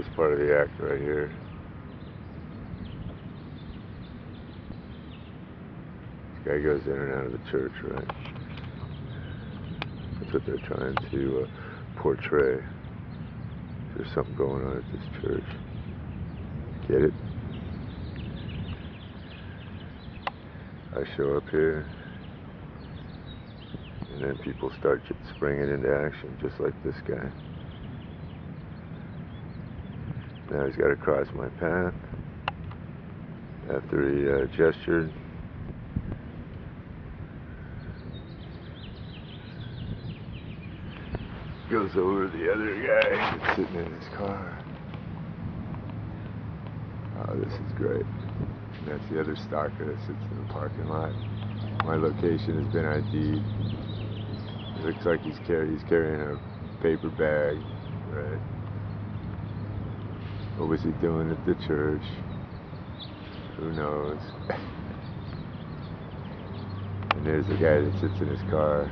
Here's part of the act right here. This guy goes in and out of the church, right? That's what they're trying to portray. There's something going on at this church. Get it? I show up here, and then people start springing into action, just like this guy. Now he's got to cross my path. After he gestured, goes over to the other guy that's sitting in his car. Oh, this is great. And that's the other stalker that sits in the parking lot. My location has been ID'd. It looks like he's carrying a paper bag, right? What was he doing at the church? Who knows? And there's the guy that sits in his car.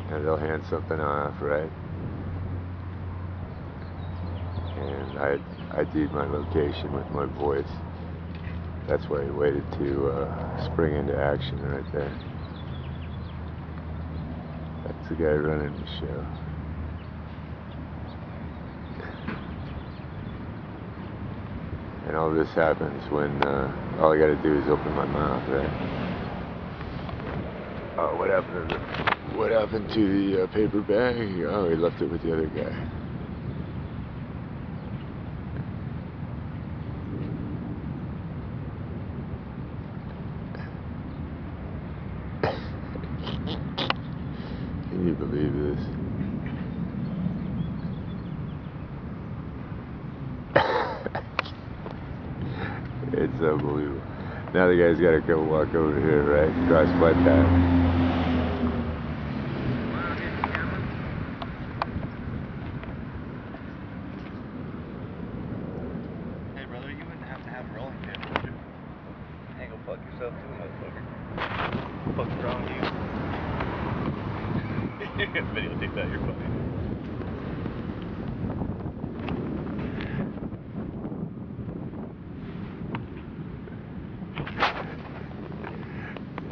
And they'll hand something off, right? And I ID'd my location with my voice. That's why he waited to spring into action right there. That's the guy running the show. And all this happens when all I got to do is open my mouth, right? Oh, what happened to the paper bag? Oh, he left it with the other guy. Can you believe this? It's unbelievable. Now the guy's got to go walk over here, right? Cross my path. Hey brother, you wouldn't have to have a rolling pin, would you? Hey, go fuck yourself too, motherfucker. What's wrong with you? You're gonna videotape that, you're funny.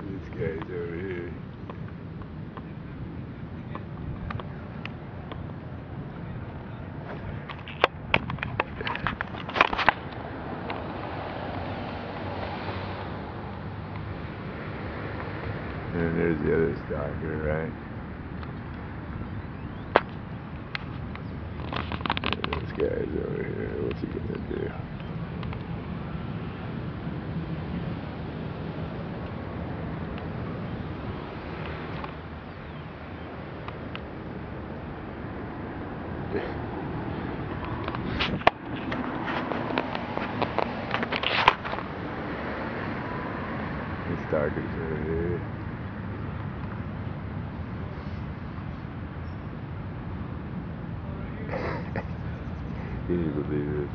This guy's over here. And there's the other stalker, right? And this guy's over here. What's he gonna do? The stalker's over here. Can you believe it?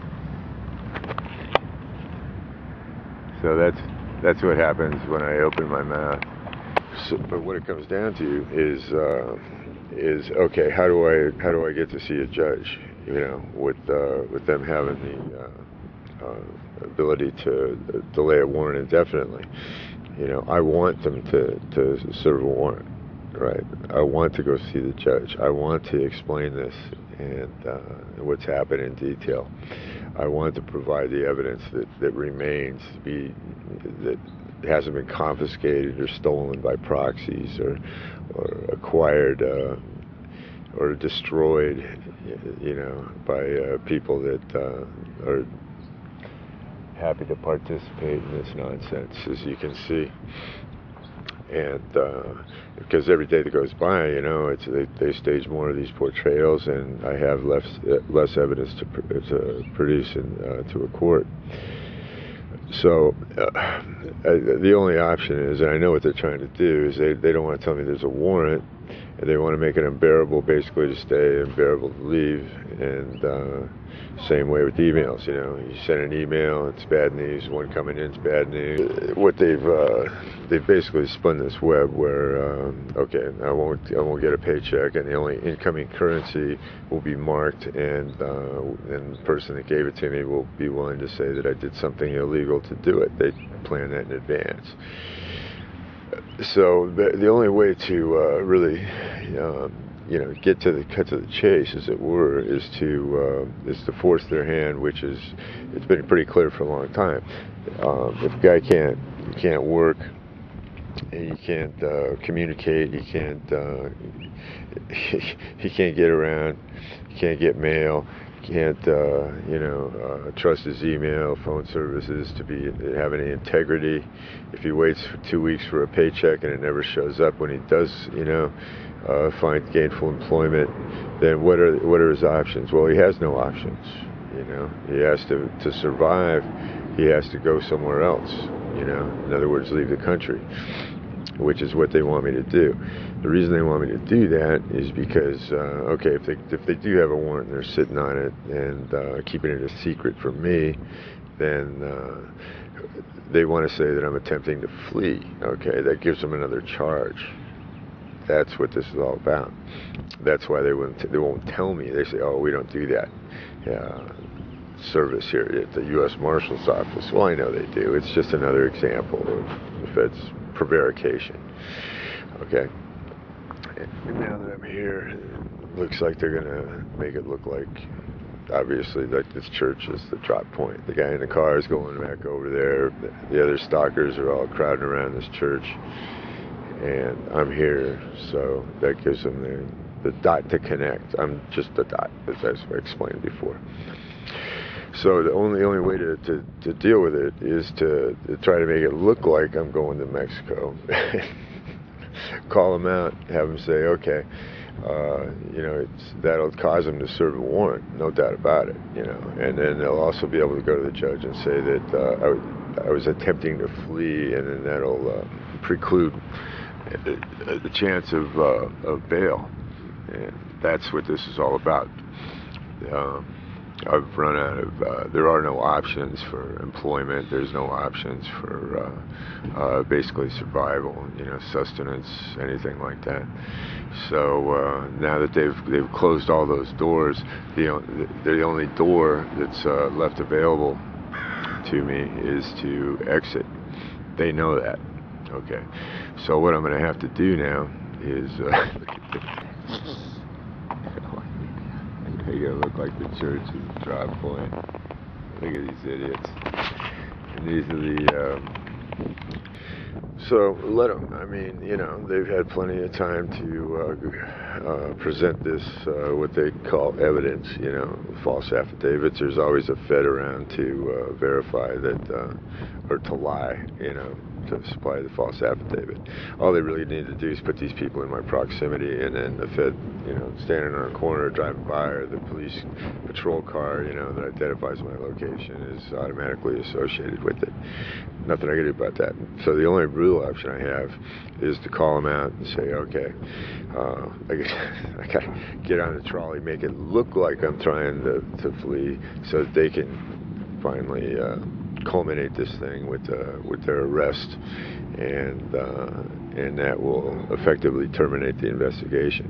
So that's what happens when I open my mouth. So, but what it comes down to is okay. How do I get to see a judge? You know, with them having the ability to delay a warrant indefinitely. You know, I want them to serve a warrant, right? I want to go see the judge. I want to explain this and what's happened in detail. I want to provide the evidence that remains that hasn't been confiscated or stolen by proxies or acquired or destroyed, you know, by people that are happy to participate in this nonsense, as you can see. And because every day that goes by, you know, they stage more of these portrayals, and I have less evidence to produce to a court. So the only option is, and I know what they're trying to do, is they don't want to tell me there's a warrant, they want to make it unbearable basically to stay, unbearable to leave. And same way with emails, you send an email, it's bad news. One coming in, it's bad news. What they've basically spun this web where okay, I won't get a paycheck, and the only incoming currency will be marked, and the person that gave it to me will be willing to say that I did something illegal to do it. They plan that in advance. So the only way to really get to the cut to the chase, as it were, is to force their hand, which it's been pretty clear for a long time. If a guy can't work, he can't communicate, he can't get around, he can't get mail, can't trust his email, phone services to have any integrity. If he waits for 2 weeks for a paycheck and it never shows up when he does find gainful employment, then what are his options? Well, he has no options. He has to survive. He has to go somewhere else. In other words, leave the country, which is what they want me to do. The reason they want me to do that is because, okay, if they do have a warrant and they're sitting on it and keeping it a secret from me, then they want to say that I'm attempting to flee. Okay, that gives them another charge. That's what this is all about. That's why they won't tell me. They say, oh, we don't do that. Service here at the U.S. Marshal's office. Well, I know they do. It's just another example of the Fed's prevarication. Okay. And now that I'm here, it looks like they're going to make it look like, obviously, like this church is the drop point. The guy in the car is going back over there. The other stalkers are all crowding around this church. And I'm here, so that gives them the dot to connect. I'm just the dot, as I explained before. So the only way to deal with it is to try to make it look like I'm going to Mexico. Call them out, have them say, okay, that'll cause them to serve a warrant, no doubt about it, And then they'll also be able to go to the judge and say that I was attempting to flee, and then that'll preclude the chance of bail. And that's what this is all about. I've run out of, there are no options for employment. There's no options for basically survival, sustenance, anything like that. So now that they've closed all those doors, the only door that's left available to me is to exit. They know that. Okay. So what I'm going to have to do now is look at this. They gotta look like the church is a drop point. Look at these idiots. And these are the so let them. I mean, they've had plenty of time to present this, what they call evidence, false affidavits. There's always a Fed around to verify that, or to lie, to supply the false affidavit. All they really need to do is put these people in my proximity, and then the Fed, standing on a corner, driving by, or the police patrol car, that identifies my location is automatically associated with it. Nothing I can do about that. So the only real option I have is to call them out and say, okay, I gotta get on the trolley, make it look like I'm trying to flee, so that they can finally culminate this thing with their arrest, and that will effectively terminate the investigation.